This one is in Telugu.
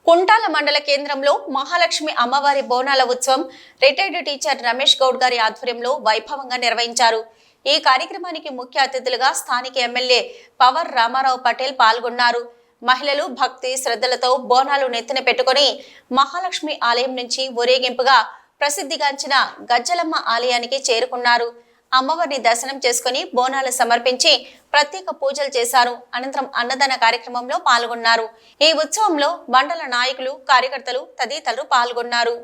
కుంటాల మండల కేంద్రంలో మహాలక్ష్మి అమ్మవారి బోనాల ఉత్సవం రిటైర్డ్ టీచర్ రమేష్ గౌడ్ గారి ఆధ్వర్యంలో వైభవంగా నిర్వహించారు. ఈ కార్యక్రమానికి ముఖ్య అతిథులుగా స్థానిక ఎమ్మెల్యే పవర్ రామారావు పటేల్ పాల్గొన్నారు. మహిళలు భక్తి శ్రద్ధలతో బోనాలు నెత్తిన పెట్టుకుని మహాలక్ష్మి ఆలయం నుంచి ఊరేగింపుగా ప్రసిద్ధిగాంచిన గజ్జలమ్మ ఆలయానికి చేరుకున్నారు. అమ్మవారిని దర్శనం చేసుకుని బోనాలు సమర్పించి ప్రత్యేక పూజలు చేశారు. అనంతరం అన్నదాన కార్యక్రమంలో పాల్గొన్నారు. ఈ ఉత్సవంలో మండల నాయకులు, కార్యకర్తలు తదితరులు పాల్గొన్నారు.